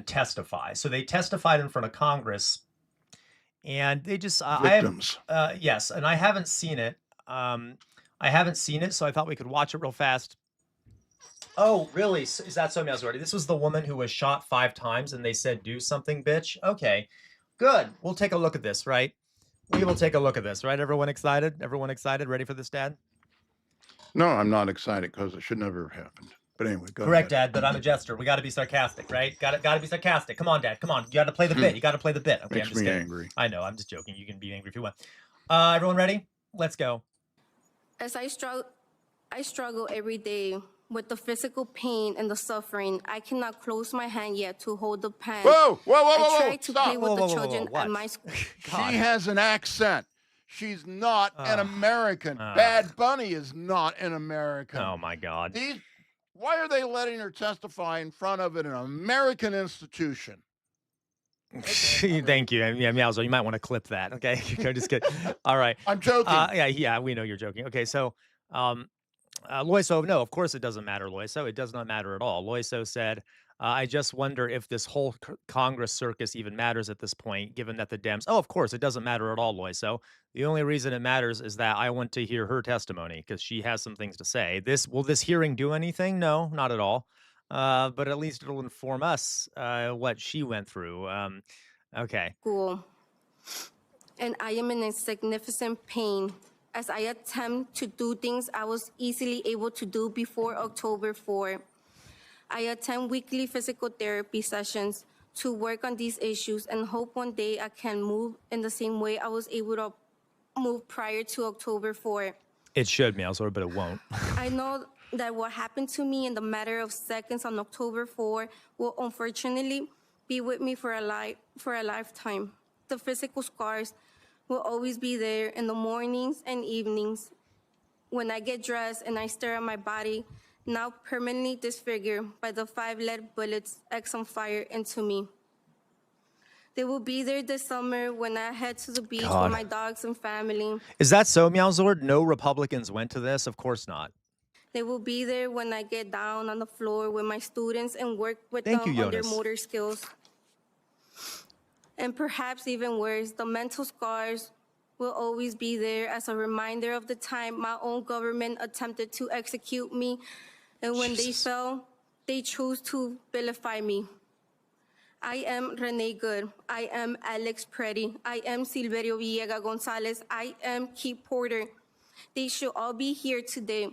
testify. So they testified in front of Congress, and they just Victims. yes, and I haven't seen it. I haven't seen it, so I thought we could watch it real fast. Oh, really? Is that so, Mazordi? This was the woman who was shot 5 times, and they said, "Do something, bitch." Okay, good. We'll take a look at this, right? We will take a look at this, right? Everyone excited? Everyone excited? Ready for this, Dad? No, I'm not excited because it should never have happened. But anyway, go Correct, ahead. Dad, but I'm a jester. We got to be sarcastic, right? Got to be sarcastic. Come on, Dad. Come on. You got to play the bit. You got to play the bit. Okay, Makes I'm just me kidding. angry. I know. I'm just joking. You can be angry if you want. Everyone ready? Let's go. As I struggle every day with the physical pain and the suffering. I cannot close my hand yet to hold the pen. Whoa, whoa, whoa, whoa, I try whoa, to stop. play with Whoa, the whoa, whoa, children whoa, what? at my school. She has an accent. She's not an American. Bad Bunny is not an American. Oh my God. Why are they letting her testify in front of an American institution? Thank you. Yeah, Meowzo, you might want to clip that. Okay, just kidding. All right. I'm joking. Yeah, we know you're joking. Okay, so, Loiso, no, of course it doesn't matter, Loiso. It does not matter at all. Loiso said, I just wonder if this whole Congress circus even matters at this point, given that the Dems. Oh, of course, it doesn't matter at all, Loiso. The only reason it matters is that I want to hear her testimony because she has some things to say. Will this hearing do anything? No, not at all. But at least it'll inform us what she went through. Okay. School. And I am in a significant pain as I attempt to do things I was easily able to do before October 4. I attend weekly physical therapy sessions to work on these issues and hope one day I can move in the same way I was able to move prior to October 4. It should, Meowsor, but it won't. I know that what happened to me in the matter of seconds on October 4 will unfortunately be with me for a lifetime. The physical scars will always be there in the mornings and evenings when I get dressed and I stare at my body, now permanently disfigured by the 5 lead bullets Exxon fired into me. They will be there this summer when I head to the beach with my dogs and family. Is that so, Meowzord? No Republicans went to this? Of course not. They will be there when I get down on the floor with my students and work with them on their motor skills. And perhaps even worse, the mental scars will always be there as a reminder of the time my own government attempted to execute me. And when they fell, they chose to vilify me. I am Renee Good. I am Alex Pretti. I am Silverio Villegas Gonzalez. I am Keith Porter. They should all be here today.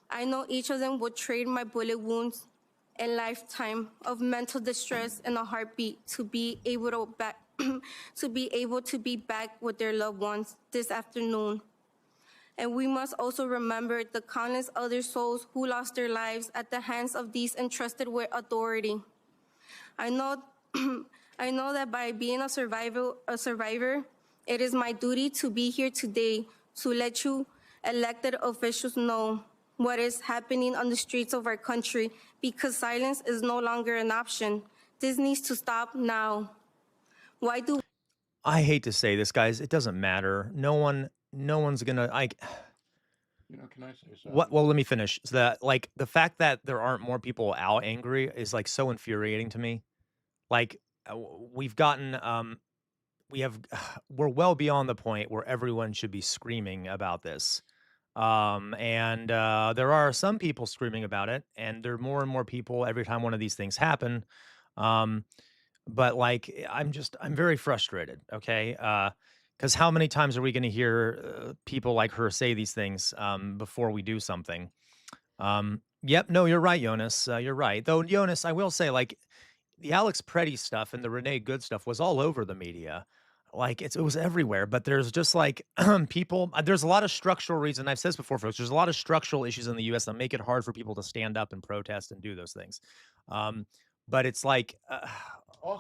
I know each of them would trade my bullet wounds a lifetime of mental distress and a heartbeat to be able to be back with their loved ones this afternoon. And we must also remember the countless other souls who lost their lives at the hands of these entrusted with authority. I know that by being a survivor, it is my duty to be here today to let you elected officials know what is happening on the streets of our country, because silence is no longer an option. This needs to stop now. I hate to say this, guys. It doesn't matter. No one's gonna. Can I say something? Well, let me finish. So that, like, the fact that there aren't more people out angry is like so infuriating to me. Like, we've gotten, we're well beyond the point where everyone should be screaming about this. And there are some people screaming about it, and there are more and more people every time one of these things happen. But like, I'm very frustrated. Okay. Because how many times are we going to hear people like her say these things before we do something? Yep. No, you're right, Jonas. You're right. Though, Jonas, I will say, like, the Alex Pretti stuff and the Renee Good stuff was all over the media. Like, it was everywhere, but there's just like people, there's a lot of structural reason. I've said this before, folks, there's a lot of structural issues in the US that make it hard for people to stand up and protest and do those things. But it's like,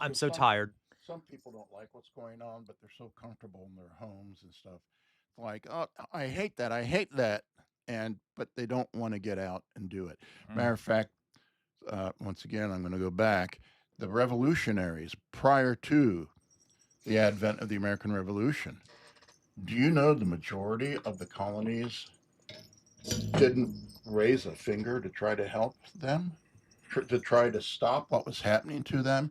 I'm so tired. Some people don't like what's going on, but they're so comfortable in their homes and stuff. Like, oh, I hate that. But they don't want to get out and do it. Matter of fact, once again, I'm going to go back. The revolutionaries prior to the advent of the American Revolution, do you know the majority of the colonies didn't raise a finger to try to help them? to try to stop what was happening to them.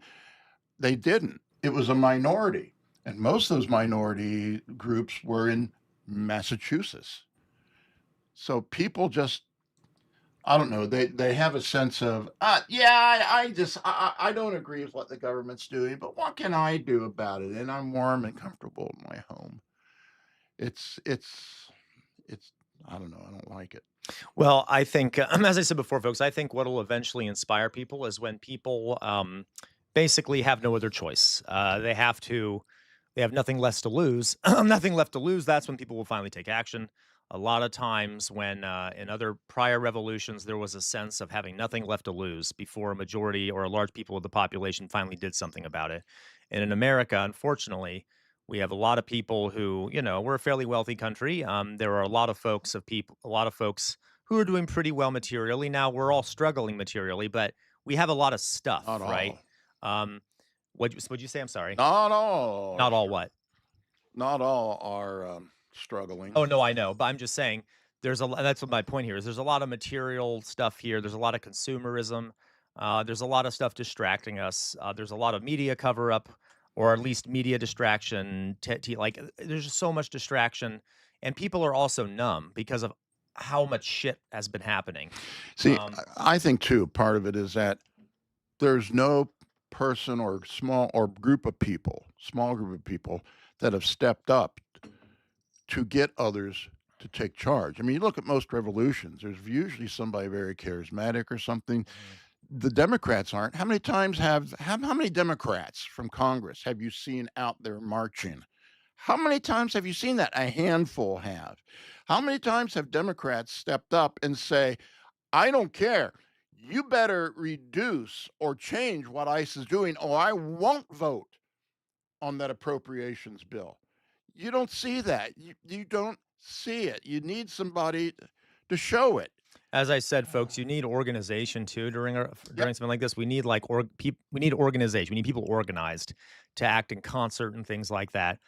They didn't. It was a minority. And most of those minority groups were in Massachusetts. So people just, I don't know, they have a sense of, yeah, I don't agree with what the government's doing, but what can I do about it? And I'm warm and comfortable in my home. It's, it's, it's, I don't know, I don't like it. Well, I think, as I said before, folks, I think what will eventually inspire people is when people basically have no other choice. They have nothing less to lose. Nothing left to lose. That's when people will finally take action. A lot of times, when in other prior revolutions, there was a sense of having nothing left to lose before a majority or a large people of the population finally did something about it. And in America, unfortunately, we have a lot of people who, we're a fairly wealthy country. There are a lot of folks who are doing pretty well materially. Now we're all struggling materially, but we have a lot of Not stuff, right? all. Um, what'd you say? I'm sorry. Not all are Not all what? not all are struggling. Oh no, I know, but I'm just saying that's what my point here is. There's a lot of material stuff here. There's a lot of consumerism. There's a lot of stuff distracting us. There's a lot of media cover up, or at least media distraction. There's just so much distraction, and people are also numb because of how much shit has been happening. See, Um, I think too, part of it is that there's no person or small group of people that have stepped up to get others to take charge. I mean, you look at most revolutions, there's usually somebody very charismatic or something. mhm. The Democrats aren't. How many Democrats from Congress have you seen out there marching? How many times have you seen that? A handful have. How many times have Democrats stepped up and say, I don't care. You better reduce or change what ICE is doing, or I won't vote on that appropriations bill. You don't see that. You don't see it. You need somebody to show it. As I said, folks, you need organization too Yep. during something like this. We need we need organization. We need people organized to act in concert and things like that.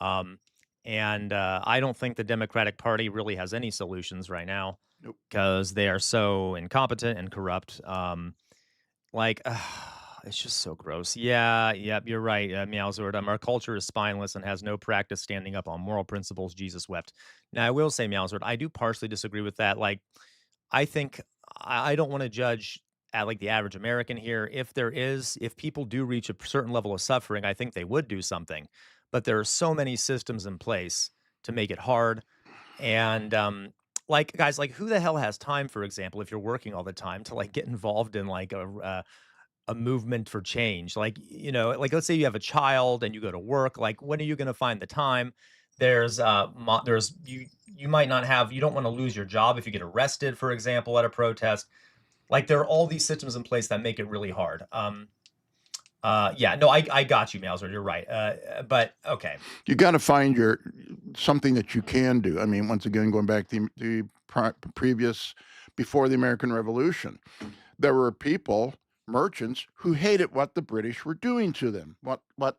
Um, and I don't think the Democratic Party really has any solutions right now Nope. because they are so incompetent and corrupt. Like, it's just so gross. Yeah, yep, you're right, Meowsword. Our culture is spineless and has no practice standing up on moral principles. Jesus wept. Now, I will say, Meowsword, I do partially disagree with that. Like, I think I don't want to judge at like the average American here. If people do reach a certain level of suffering, I think they would do something. But there are so many systems in place to make it hard. And like guys, like who the hell has time, for example, if you're working all the time to like get involved in like a movement for change? Like, like let's say you have a child and you go to work, like when are you going to find the time? You might not have, you don't want to lose your job if you get arrested, for example, at a protest. Like there are all these systems in place that make it really hard. Yeah, no, I got you, Mauser. You're right. But okay. You got to find your something that you can do. I mean, once again, going back to previous, before the American Revolution, there were people, merchants, who hated what the British were doing to them, what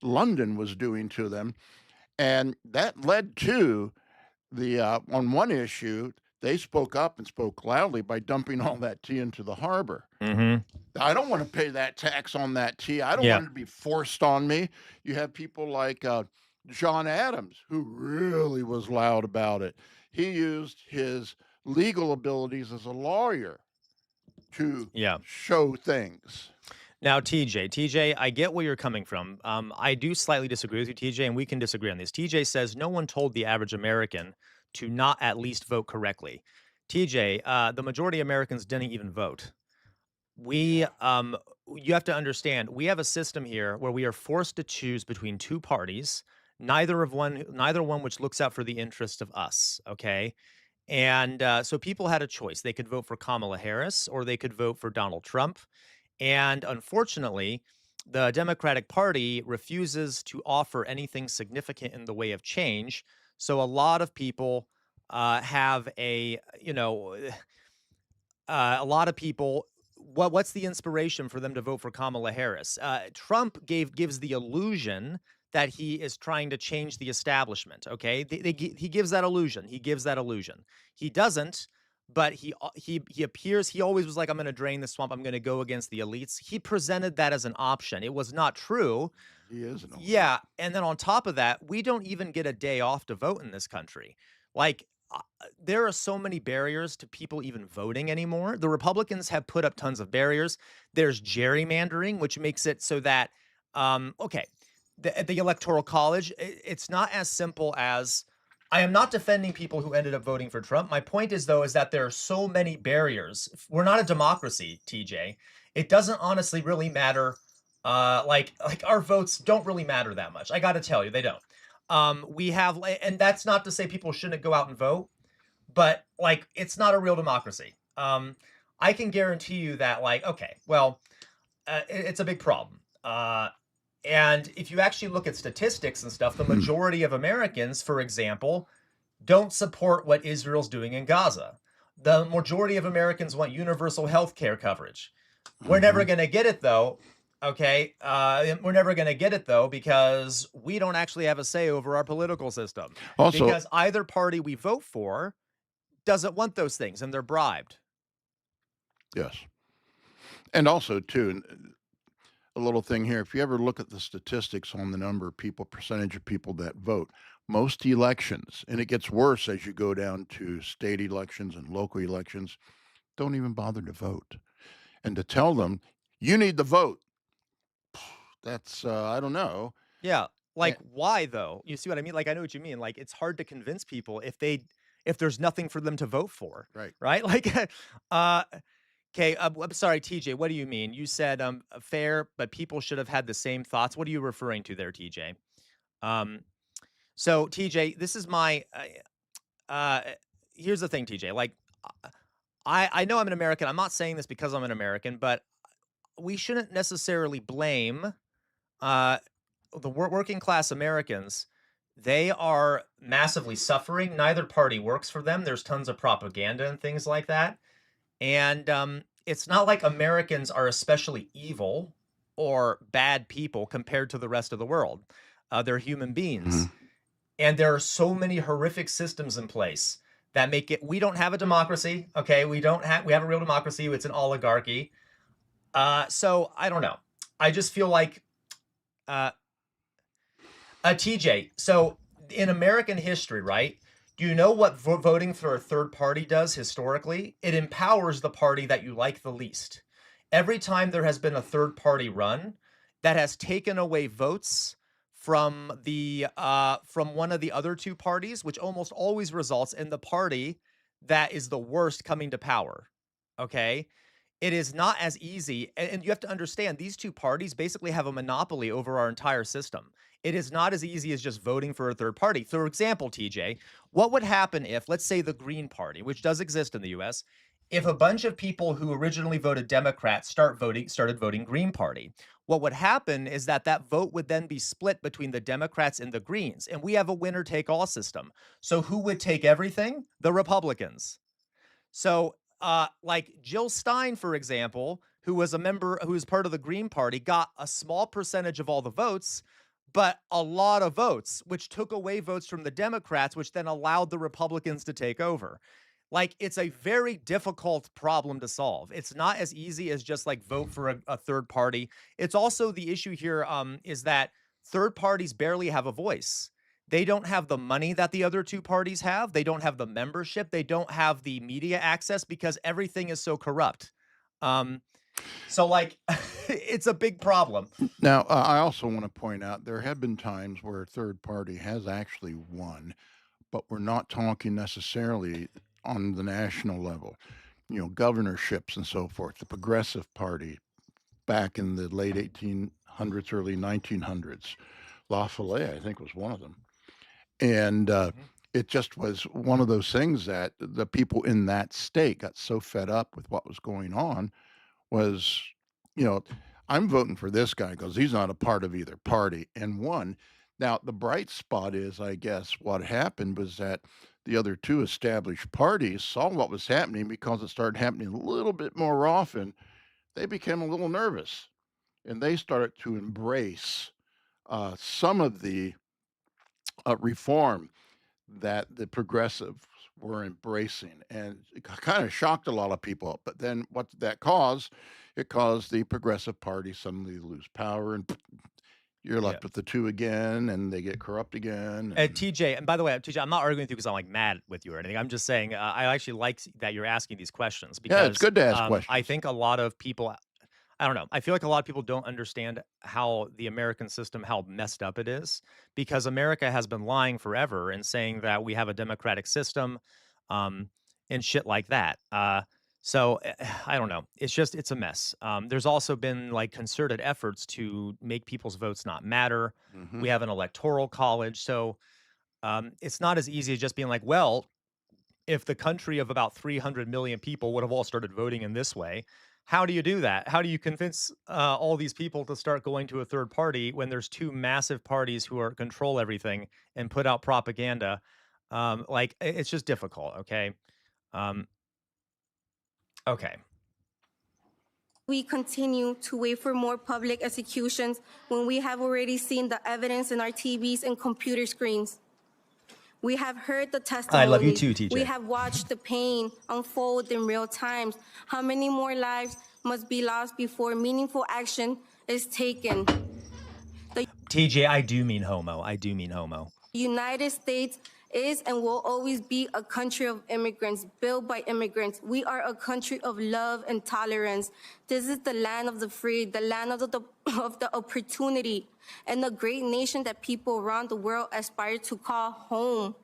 London was doing to them, and that led to the on one issue they spoke up and spoke loudly by dumping all that tea into the harbor. Mm-hmm. I don't want to pay that tax on that tea. I don't Yeah. want it to be forced on me. You have people like John Adams, who really was loud about it. He used his legal abilities as a lawyer to Yeah. show things. Now, TJ, I get where you're coming from. I do slightly disagree with you, TJ, and we can disagree on this. TJ says no one told the average American to not at least vote correctly. TJ, the majority of Americans didn't even vote. You have to understand, we have a system here where we are forced to choose between two parties, neither one which looks out for the interest of us. Okay. And so people had a choice. They could vote for Kamala Harris or they could vote for Donald Trump. And unfortunately, the Democratic Party refuses to offer anything significant in the way of change. So a lot of people have a lot of people. What's the inspiration for them to vote for Kamala Harris? Trump gives the illusion that he is trying to change the establishment. Okay, he gives that illusion. He gives that illusion. He doesn't. but he appears he always was like, "I'm gonna drain the swamp, I'm gonna go against the elites." He presented that as an option. It was not true. He is an elite. Yeah, and then on top of that, we don't even get a day off to vote in this country. Like, there are so many barriers to people even voting anymore. The Republicans have put up tons of barriers. There's gerrymandering, which makes it so that, okay, at the Electoral College, it's not as simple as I am not defending people who ended up voting for Trump. My point is, though, is that there are so many barriers. We're not a democracy, TJ. It doesn't honestly really matter like our votes don't really matter that much. I got to tell you, they don't. We have, and that's not to say people shouldn't go out and vote, but like it's not a real democracy. I can guarantee you that, like, okay, well, it's a big problem. And if you actually look at statistics and stuff, the majority of Americans, for example, don't support what Israel's doing in Gaza. The majority of Americans want universal health care coverage. We're never going to get it, though. Okay. We're never going to get it, though, because we don't actually have a say over our political system. Also, Because either party we vote for doesn't want those things and they're bribed. yes. And also, too, a little thing here. If you ever look at the statistics on the number of people, percentage of people that vote, most elections, and it gets worse as you go down to state elections and local elections, don't even bother to vote. And to tell them, you need to vote, that's, I don't know. Yeah. Like, And, why though? You see what I mean? Like, I know what you mean. Like, it's hard to convince people if there's nothing for them to vote for, right. right? Like, uh, okay. I'm sorry, TJ. What do you mean? You said fair, but people should have had the same thoughts. What are you referring to there, TJ? Um, so TJ, this is my. Uh, here's the thing, TJ. Like, I know I'm an American. I'm not saying this because I'm an American, but we shouldn't necessarily blame uh the working class Americans. They are massively suffering. Neither party works for them. There's tons of propaganda and things like that. And it's not like Americans are especially evil or bad people compared to the rest of the world. They're human beings. Mhm. And there are so many horrific systems in place that make it, we don't have a democracy. Okay. We have a real democracy. It's an oligarchy. So I don't know. I just feel like, uh, TJ, so in American history, right? Do you know what voting for a third party does historically? It empowers the party that you like the least. Every time there has been a third party run, that has taken away votes from one of the other two parties, which almost always results in the party that is the worst coming to power. Okay? It is not as easy, and you have to understand these two parties basically have a monopoly over our entire system. It is not as easy as just voting for a third party. For example, TJ, what would happen if, let's say, the Green Party, which does exist in the US, if a bunch of people who originally voted Democrat started voting Green Party? What would happen is that vote would then be split between the Democrats and the Greens, and we have a winner take all system. So who would take everything? The Republicans. So, like Jill Stein, for example, who was part of the Green Party, got a small percentage of all the votes, but a lot of votes, which took away votes from the Democrats, which then allowed the Republicans to take over. Like, it's a very difficult problem to solve. It's not as easy as just like vote for a third party. It's also the issue here is that third parties barely have a voice. They don't have the money that the other two parties have. They don't have the membership. They don't have the media access because everything is so corrupt. So like, it's a big problem. Now, I also want to point out there have been times where a third party has actually won, but we're not talking necessarily on the national level. You know, governorships and so forth. The Progressive Party back in the late 1800s, early 1900s. La Follette, I think, was one of them. And it just was one of those things that the people in that state got so fed up with what was going on was, you know, I'm voting for this guy because he's not a part of either party and won. Now, the bright spot is, I guess, what happened was that the other two established parties saw what was happening because it started happening a little bit more often. They became a little nervous and they started to embrace some of the reform that the progressives were embracing, and it kind of shocked a lot of people. But then what did that cause? It caused the Progressive Party suddenly to lose power, and you're Yeah. left with the two again, and they get corrupt again. And TJ, and by the way, TJ, I'm not arguing with you because I'm like mad with you or anything. I'm just saying I actually like that you're asking these questions yeah, it's because good to ask I questions. think a lot of people, I don't know, I feel like a lot of people don't understand how the American system, how messed up it is, because America has been lying forever and saying that we have a democratic system, um, and shit like that. I don't know. It's a mess. There's also been like concerted efforts to make people's votes not matter. Hmm. We have an electoral college, so it's not as easy as just being like, well, if the country of about 300 million people would have all started voting in this way, how do you do that? How do you convince all these people to start going to a third party when there's two massive parties who are control everything and put out propaganda? It's just difficult. Okay. Um, okay. We continue to wait for more public executions when we have already seen the evidence in our TVs and computer screens. We have heard the I love you testimonies. too, TJ. We have watched the pain unfold in real time. How many more lives must be lost before meaningful action is taken? TJ, I do mean homo. I do mean homo. United States is and will always be a country of immigrants, built by immigrants. We are a country of love and tolerance. This is the land of the free, the land of the opportunity, and the great nation that people around the world aspire to call home.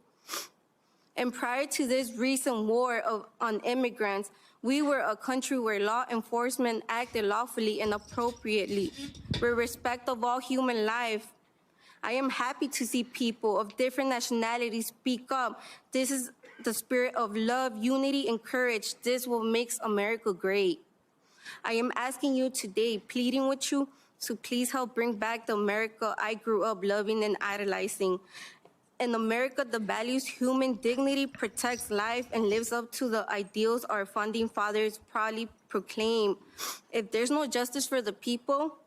And prior to this recent war on immigrants, we were a country where law enforcement acted lawfully and appropriately, with respect of all human life. I am happy to see people of different nationalities speak up. This is the spirit of love, unity, and courage. This will make America great. I am asking you today, pleading with you to please help bring back the America I grew up loving and idolizing. In America, the values human dignity, protects life, and lives up to the ideals our founding fathers proudly proclaimed. If there's no justice for the people,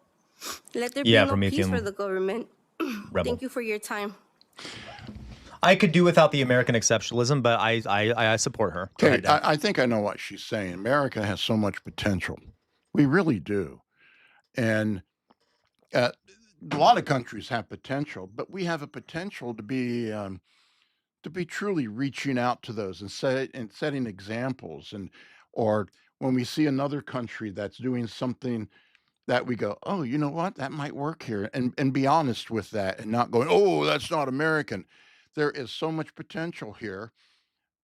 let there be Yeah, no peace for Promethean the government. rebel. Thank you for your time. I could do without the American exceptionalism, but I support her. Go Okay, ahead, Dan. I think I know what she's saying. America has so much potential. We really do. And a lot of countries have potential, but we have a potential to be truly reaching out to those and setting examples, and or when we see another country that's doing something that we go, oh, you know what, that might work here, and be honest with that, and not going, oh, that's not American. There is so much potential here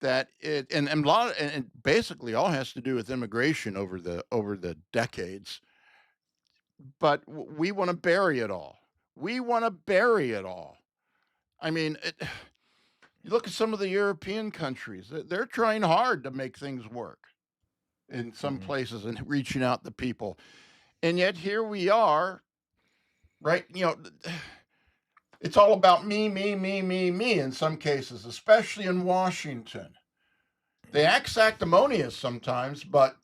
that and a lot and basically all has to do with immigration over the decades, but we want to bury it all. We want to bury it all. I mean, you look at some of the European countries; they're trying hard to make things work in some Mhm. places and reaching out to people, and yet here we are, right? It's all about me, me, me, me, me. In some cases, especially in Washington, they act sanctimonious sometimes, but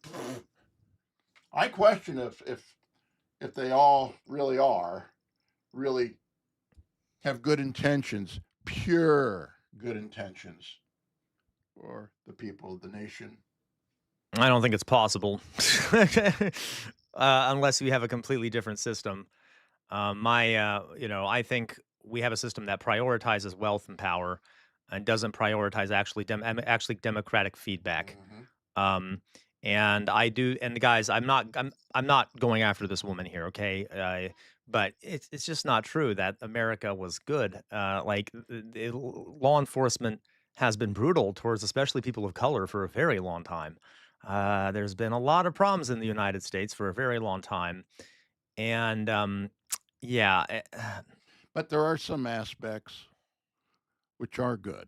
I question if they all really really have good intentions, pure good intentions for the people of the nation. I don't think it's possible, unless we have a completely different system. I think we have a system that prioritizes wealth and power, and doesn't prioritize actually democratic feedback. Mhm. Um, and I do, and guys, I'm not going after this woman here, okay? But it's just not true that America was good. Law enforcement has been brutal towards especially people of color for a very long time. There's been a lot of problems in the United States for a very long time, and yeah, But there are some aspects which are good.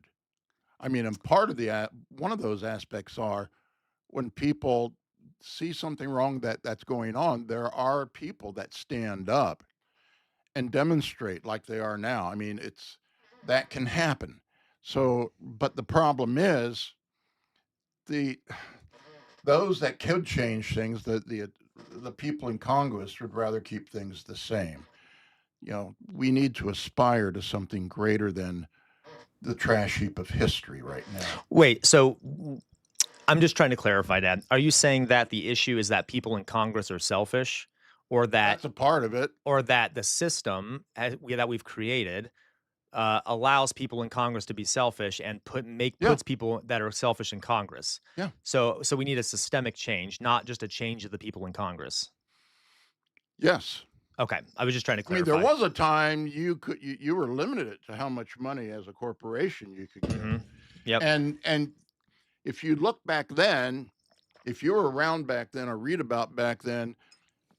I mean, and part of one of those aspects are when people see something wrong that's going on, there are people that stand up and demonstrate like they are now. I mean, it's that can happen. So, but the problem is the those that could change things, the people in Congress would rather keep things the same. We need to aspire to something greater the trash heap of history right now. Wait, so I'm just trying to clarify, Dad. Are you saying that the issue is that people in Congress are selfish, or that That's a part of it. the system that we've created allows people in Congress to be selfish and Yeah. puts people that are selfish in Congress? Yeah. So we need a systemic change, not just a change of the people in Congress. Yes. Okay, I was just trying to I mean, clarify. there was a time you were limited to how much money as a corporation you could give. Yep. And if you look back then, if you were around back then or read about back then,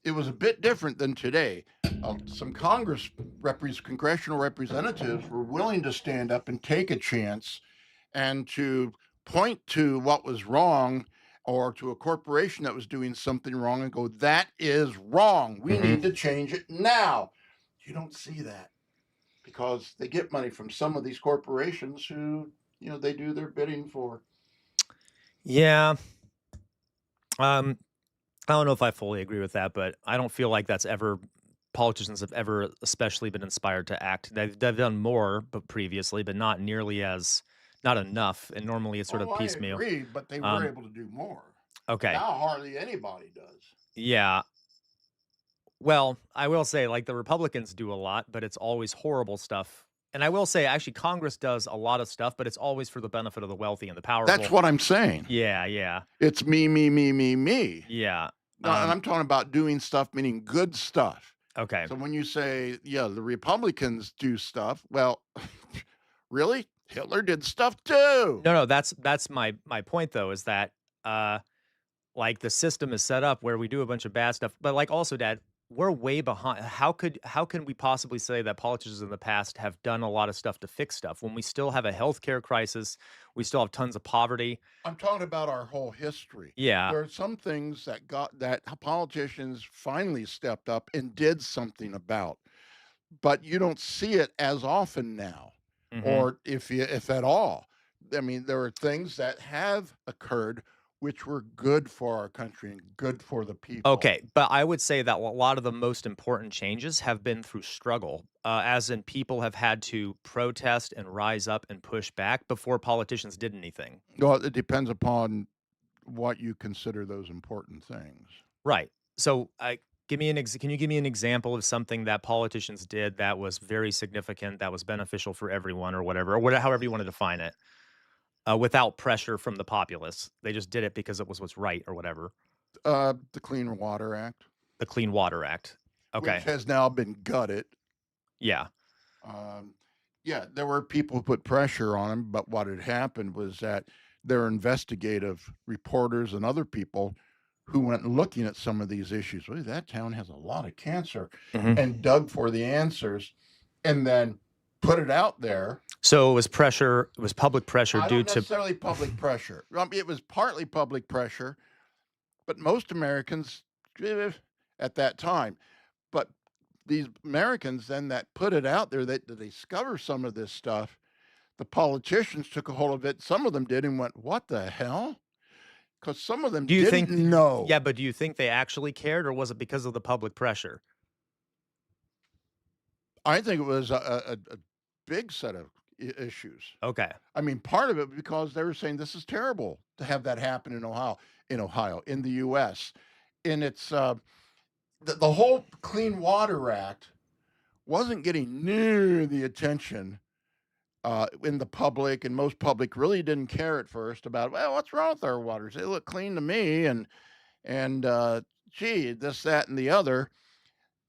it was a bit different than today. Some congressional representatives were willing to stand up and take a chance and to point to what was wrong or to a corporation that was doing something wrong and go, that is wrong. We need to change it now. You don't see that because they get money from some of these corporations who, they do their bidding for. Yeah. I don't know if I fully agree with that, but I don't feel like politicians have ever especially been inspired to act. They've done more, but previously, but not nearly not enough. And normally it's sort of piecemeal. I agree, but they were able to do more. Okay. Now hardly anybody does. Yeah. Well, I will say, like, the Republicans do a lot, but it's always horrible stuff. And I will say, actually, Congress does a lot of stuff, but it's always for the benefit of the wealthy and the powerful. That's what I'm saying. Yeah, yeah. It's me, me, me, me, me. Yeah. No, and I'm talking about doing stuff, meaning good stuff. Okay. So when you say, yeah, the Republicans do stuff, well, really? Hitler did stuff too. No, that's my point though, is that like the system is set up where we do a bunch of bad stuff, but like also, Dad, we're way behind. How can we possibly say that politicians in the past have done a lot of stuff to fix stuff when we still have a healthcare crisis, we still have tons of poverty? I'm talking about our whole history. Yeah. There are some things that politicians finally stepped up and did something about, but you don't see it as often now, or if at all. I mean, there are things that have occurred which were good for our country and good for the people. Okay, but I would say that a lot of the most important changes have been through struggle, as in people have had to protest and rise up and push back before politicians did anything. Well, it depends upon what you consider those important things. Right. So, can you give me an example of something that politicians did that was very significant, that was beneficial for everyone, or whatever, however you want to define it, without pressure from the populace? They just did it because it was what's right, or whatever. The Clean Water Act. The Clean Water Act. Okay. Which has now been gutted. Yeah. Yeah, there were people who put pressure on him, but what had happened was that there were investigative reporters and other people who went looking at some of these issues. Well, that town has a lot of cancer, and dug for the answers, and then put it out there. So it was pressure. It was public pressure due Not necessarily public pressure. It was partly public pressure, but most Americans at that time. But these Americans then that put it out there, that discover some of this stuff, the politicians took a hold of it. Some of them did and went, "What the hell?" Because some of them didn't know. Yeah, but do you think they actually cared, or was it because of the public pressure? I think it was a big set of issues. Okay. I mean, part of it because they were saying this is terrible to have that happen in Ohio, in the U.S. And it's the whole Clean Water Act wasn't getting near the attention in the public, and most public really didn't care at first about, well, what's wrong with our waters? They look clean to me, and gee, this, that, and the other.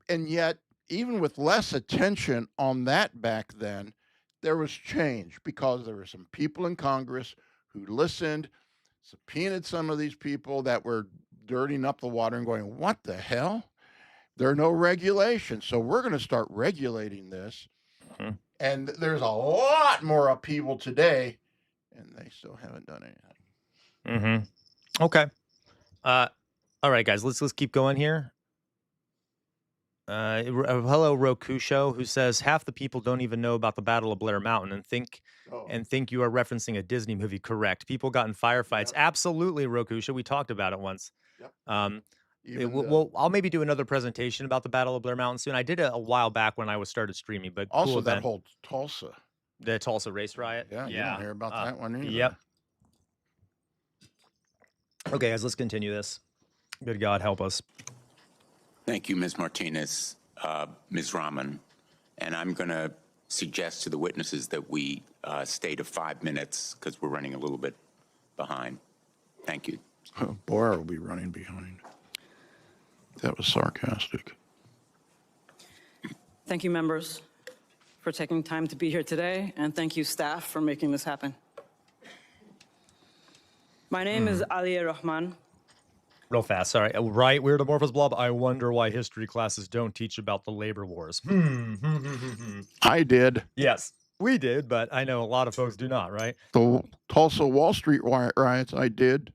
And yet, even with less attention on that back then, there was change because there were some people in Congress who listened, subpoenaed some of these people that were dirtying up the water and going, what the hell? There are no regulations. So we're going to start regulating this. And there's a lot more upheaval today, and they still haven't done anything. Okay. All right, guys, let's keep going here. Hello, Rokusho, who says half the people don't even know about the Battle of Blair Mountain and think you are referencing a Disney movie. Correct. People got in firefights. Yep. Absolutely, Rokusho. We talked about it once. Yep. I'll maybe do another presentation about the Battle of Blair Mountain soon. I did it a while back when I started streaming, but also cool that event. whole Tulsa. The Tulsa race riot. Yeah, you don't hear about that one either. Yep. Okay, guys, let's continue this. Good God, help us. Thank you, Ms. Martinez, Ms. Rahman. And I'm going to suggest to the witnesses that we stay to 5 minutes because we're running a little bit behind. Thank you. Boy, will be running behind. That was sarcastic. Thank you, members, for taking time to be here today, and thank you, staff, for making this happen. My name is Aliya Rahman. Real fast, sorry. Right, weird amorphous blob. I wonder why history classes don't teach about the labor wars. I did. Yes, we did, but I know a lot of folks do not, right? The Tulsa Wall Street riots, I did.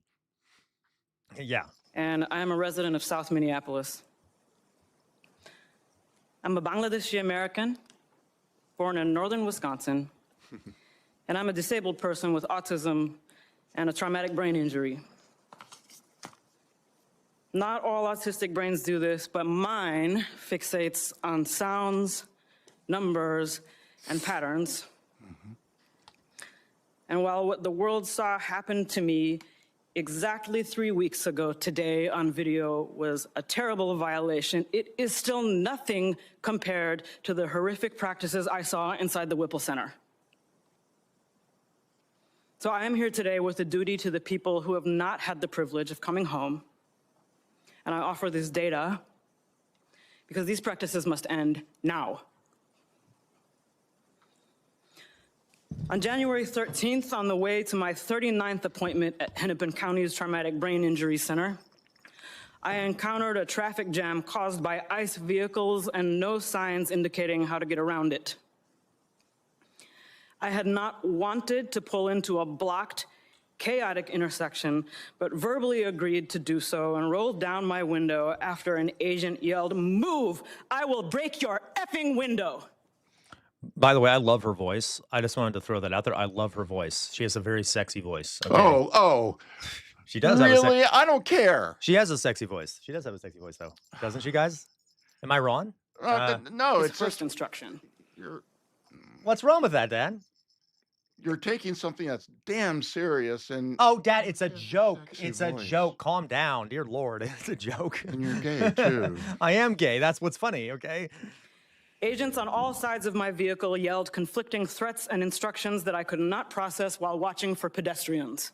Yeah. And I am a resident of South Minneapolis. I'm a Bangladeshi American, born in northern Wisconsin, and I'm a disabled person with autism and a traumatic brain injury. Not all autistic brains do this, but mine fixates on sounds, numbers, and patterns. And while what the world saw happen to me exactly 3 weeks ago today on video was a terrible violation, it is still nothing compared to the horrific practices I saw inside the Whipple Center. So I am here today with a duty to the people who have not had the privilege of coming home, and I offer this data because these practices must end now. On January 13th, on the way to my 39th appointment at Hennepin County's Traumatic Brain Injury Center, I encountered a traffic jam caused by ICE vehicles and no signs indicating how to get around it. I had not wanted to pull into a blocked, chaotic intersection, but verbally agreed to do so and rolled down my window after an agent yelled, "Move! I will break your effing window!" By the way, I love her voice. I just wanted to throw that out there. I love her voice. She has a very sexy voice. Okay? Oh, She does have a really? I don't care. She has a sexy voice. She does have a sexy voice, though. Doesn't she, guys? Am I wrong? No, It's it's first just instruction. What's wrong with that, Dad? you're taking something that's damn serious and Oh, Dad, it's a joke. sexy It's a voice. joke. Calm down, dear Lord. It's a joke. and you're gay too. I am gay. That's what's funny, okay? Agents on all sides of my vehicle yelled conflicting threats and instructions that I could not process while watching for pedestrians.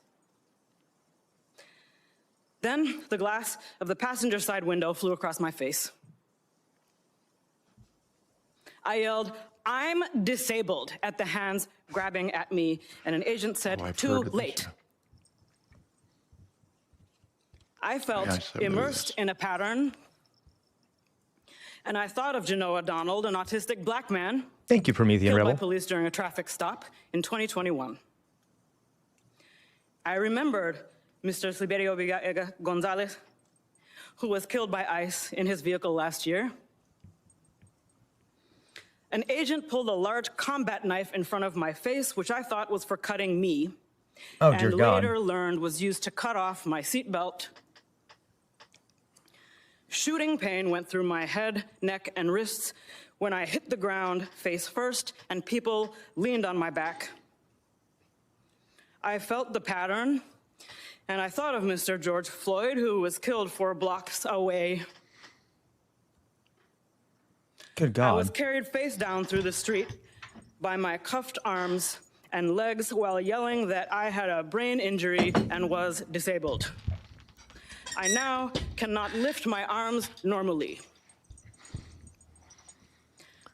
Then the glass of the passenger side window flew across my face. I yelled, "I'm disabled," at the hands grabbing at me, and an agent said, I've "Too heard of this, late." yeah. I felt Yeah, I said immersed this. in a pattern, and I thought of Genoa Donald, an autistic black man Thank you, Promethean killed by Rebel. police during a traffic stop in 2021. I remembered Mr. Sliberio Gonzalez, who was killed by ICE in his vehicle last year. An agent pulled a large combat knife in front of my face, which I thought was for cutting me, Oh, dear and God. later learned was used to cut off my seatbelt. Shooting pain went through my head, neck, and wrists when I hit the ground face first and people leaned on my back. I felt the pattern, and I thought of Mr. George Floyd, who was killed 4 blocks away. Good I was God. carried face down through the street by my cuffed arms and legs while yelling that I had a brain injury and was disabled. I now cannot lift my arms normally.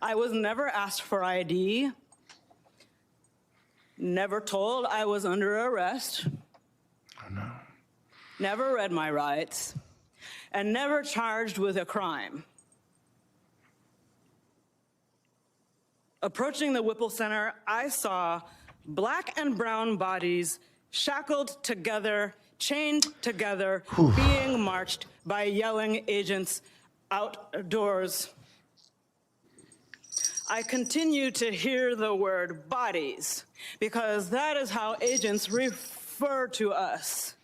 I was never asked for ID, never told I was under arrest, never read my rights, and never charged with a crime. Approaching the Whipple Center, I saw black and brown bodies shackled together, chained together, being marched by yelling agents outdoors. I continue to hear the word bodies because that is how agents refer to us.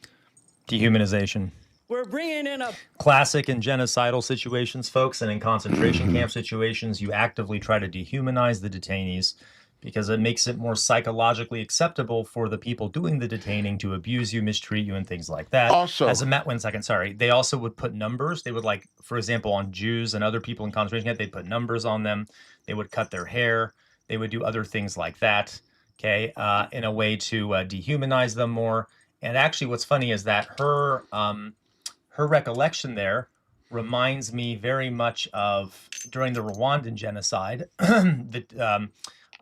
Dehumanization. We're bringing in a Classic in genocidal situations, folks, and in concentration camp situations, you actively try to dehumanize the detainees because it makes it more psychologically acceptable for the people doing the detaining to abuse you, mistreat you, and things like that. Also, As a Matt, 1 second, sorry. They also would put numbers. They would, like, for example, on Jews and other people in concentration camp, they'd put numbers on them. They would cut their hair. They would do other things like that, okay, in a way to dehumanize them more. And actually, what's funny is that her recollection there reminds me very much of during the Rwandan genocide, the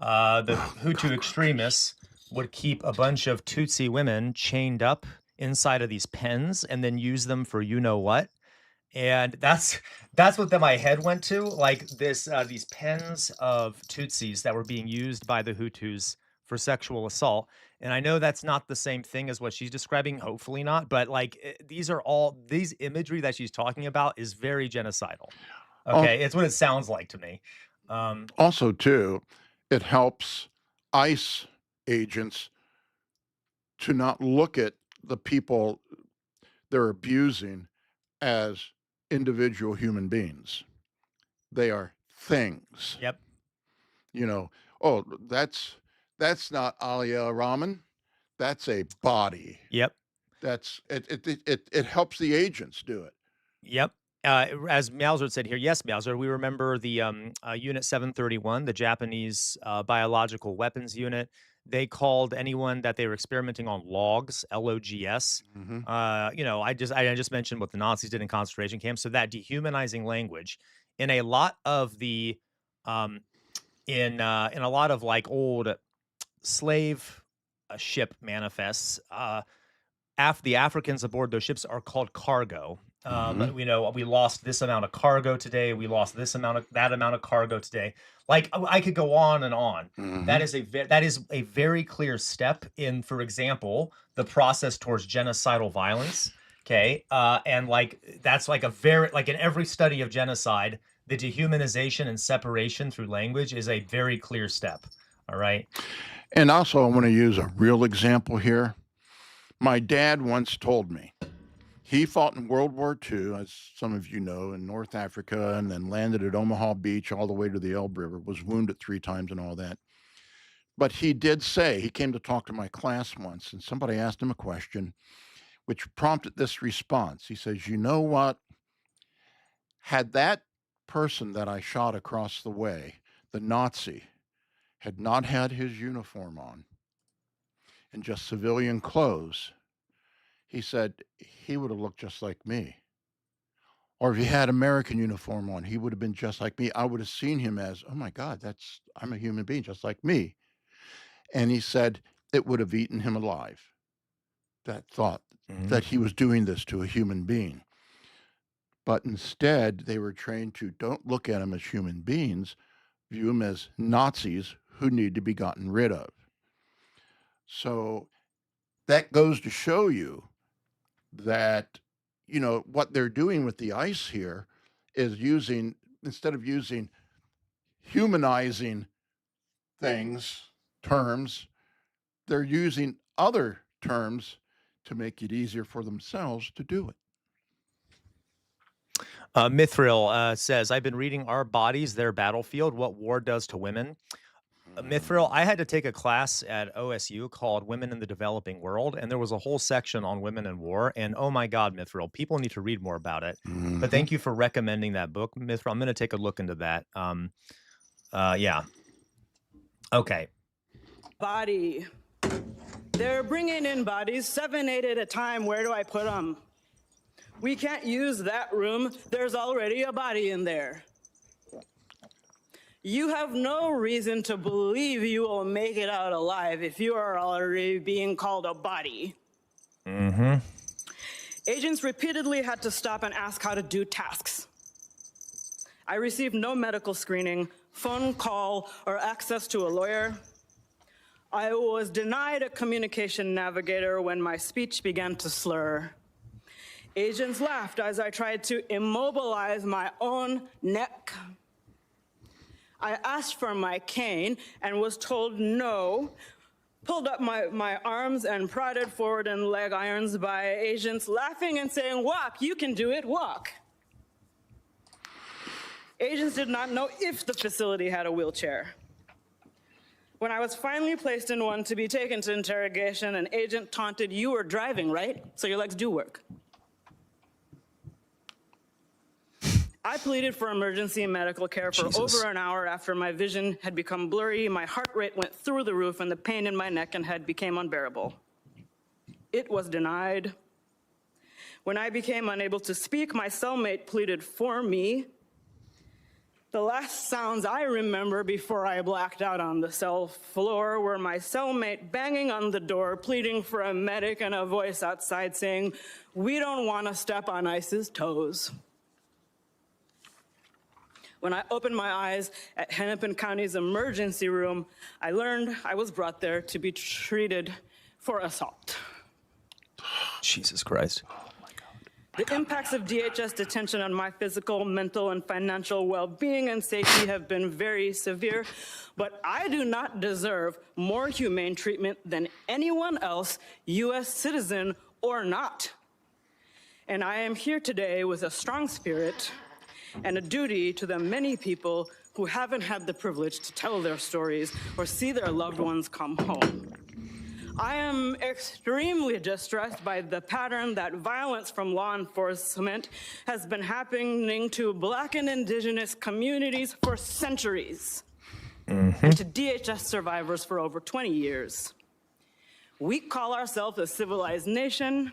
Hutu extremists would keep a bunch of Tutsi women chained up inside of these pens and then use them for you know what. And that's what my head went to, like this these pens of Tutsis that were being used by the Hutus for sexual assault. And I know that's not the same thing as what she's describing, hopefully not, but like these imagery that she's talking about is very genocidal. Okay, it's what it sounds like to me. Also, too, it helps ICE agents to not look at the people they're abusing as individual human beings. They are things. Yep. You know, oh, that's not Aliya Rahman. That's a body. Yep. That's it helps the agents do it. Yep. As Mauser said here, yes, Mauser, we remember the Unit 731, the Japanese biological weapons unit. They called anyone that they were experimenting on logs, LOGS. You know, I just mentioned what the Nazis did in concentration camps. So that dehumanizing language in a lot of the in a lot of like old slave ship manifests, the Africans aboard those ships are called cargo. You know, we lost this amount of cargo today. We lost that amount of cargo today. Like I could go on and on. That is a very clear step in, for example, the process towards genocidal violence. Okay, and like that's like in every study of genocide, the dehumanization and separation through language is a very clear step. All right. And also, I want to use a real example here. My dad once told me he fought in World War II, as some of you know, in North Africa, and then landed at Omaha Beach all the way to the Elbe River, was wounded 3 times and all that. But he did say, he came to talk to my class once, and somebody asked him a question, which prompted this response. He says, you know what? Had that person that I shot across the way, the Nazi, had not had his uniform on and just civilian clothes, he said he would have looked just like me. Or if he had American uniform on, he would have been just like me. I would have seen him as, oh my God, I'm a human being just like me. And he said it would have eaten him alive. That thought that he was doing this to a human being. But instead, they were trained to don't look at them as human beings, view them as Nazis who need to be gotten rid of. So that goes to show you that, you know, what they're doing with the ICE here is using, instead of using humanizing terms, they're using other terms to make it easier for themselves to do it. Mithril says, I've been reading Our Bodies, Their Battlefield, What War Does to Women. Mithril, I had to take a class at OSU called Women in the Developing World, and there was a whole section on women in war. And oh my God, Mithril, people need to read more about it. But thank you for recommending that book, Mithril. I'm going to take a look into that. Yeah. Okay. Body. They're bringing in bodies, 7, 8 at a time. Where do I put them? We can't use that room. There's already a body in there. You have no reason to believe you will make it out alive if you are already being called a body. Agents repeatedly had to stop and ask how to do tasks. I received no medical screening, phone call, or access to a lawyer. I was denied a communication navigator when my speech began to slur. Agents laughed as I tried to immobilize my own neck. I asked for my cane and was told no, pulled up my arms and prodded forward in leg irons by agents laughing and saying, walk, you can do it, walk. Agents did not know if the facility had a wheelchair. When I was finally placed in one to be taken to interrogation, an agent taunted, "You were driving, right? So your legs do work." I pleaded for emergency medical care for Jesus. over an hour after my vision had become blurry, my heart rate went through the roof, and the pain in my neck and head became unbearable. It was denied. When I became unable to speak, my cellmate pleaded for me. The last sounds I remember before I blacked out on the cell floor were my cellmate banging on the door, pleading for a medic, and a voice outside saying, "We don't want to step on ICE's toes." When I opened my eyes at Hennepin County's emergency room, I learned I was brought there to be treated for assault. Jesus Christ. The impacts of DHS detention on my physical, mental, and financial well-being and safety have been very severe, but I do not deserve more humane treatment than anyone else, U.S. citizen or not. And I am here today with a strong spirit and a duty to the many people who haven't had the privilege to tell their stories or see their loved ones come home. I am extremely distressed by the pattern that violence from law enforcement has been happening to Black and Indigenous communities for centuries, and to DHS survivors for over 20 years. We call ourselves a civilized nation,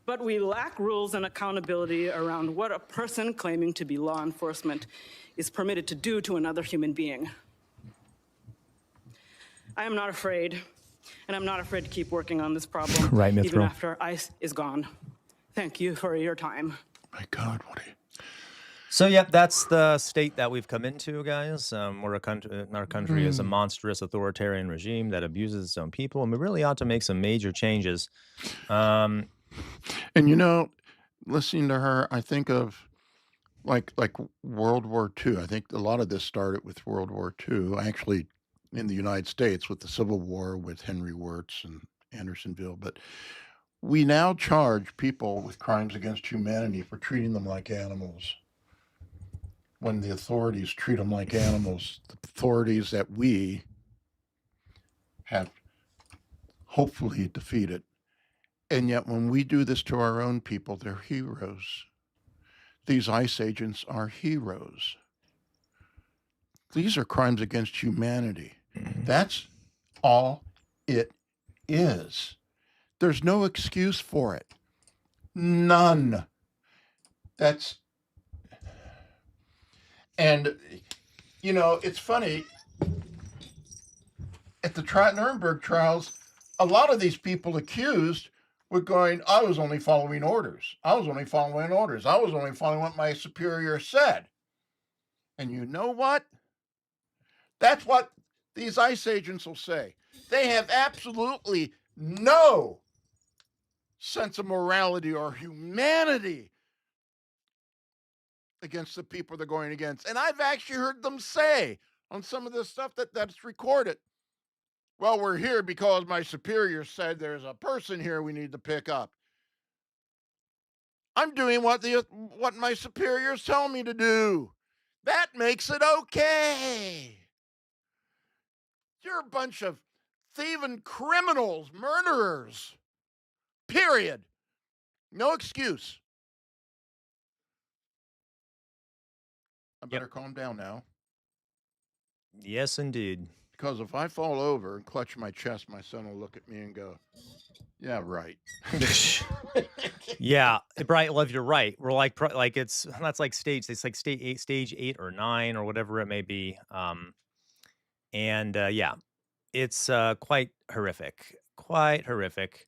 but we lack rules and accountability around what a person claiming to be law enforcement is permitted to do to another human being. I am not afraid. And I'm not afraid to keep working on this problem, Right, even Mithra. after ICE is gone. Thank you for your time. My God, what So, yep, that's the state that we've come into, guys. We're a country, our country is a monstrous authoritarian regime that abuses its own people, and we really ought to make some major changes. And listening to her, I think of like World War II. I think a lot of this started with World War II, actually in the United States with the Civil War with Henry Wirz and Andersonville. But we now charge people with crimes against humanity for treating them like animals, when the authorities treat them like animals, the authorities that we have hopefully defeated. And yet when we do this to our own people, they're heroes. These ICE agents are heroes. These are crimes against humanity. That's all it is. There's no excuse for it. None. And it's funny. At the Nuremberg trials, a lot of these people accused were going, "I was only following orders. I was only following orders. I was only following what my superior said." And you know what? That's what these ICE agents will say. They have absolutely no sense of morality or humanity against the people they're going against. And I've actually heard them say on some of this stuff that's recorded, "Well, we're here because my superior said there's a person here we need to pick up." I'm doing what my superiors tell me to do. That makes it okay. You're a bunch of thieving criminals, murderers. Period. No excuse. I better calm down now, Yes, indeed. because if I fall over and clutch my chest, my son will look at me and go, "Yeah, right." Yeah, Bright Love, you're right. We're like that's like it's like stage 8 or 9 or whatever it may be. Yeah, it's quite horrific. Quite horrific.